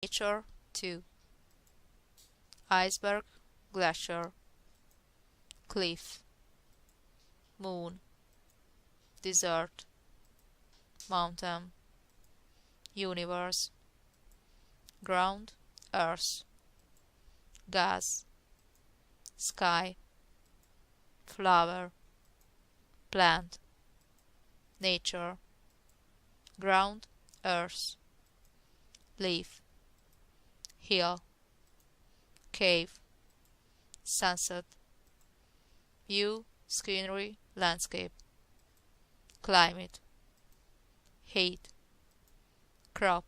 nature 2. Iceberg, glacier, cliff, moon, desert, mountain, universe, ground, earth, gas, sky, flower, plant, nature, ground, earth, leaf, hill, cave, sunset, view, scenery, landscape, climate, heat, crop,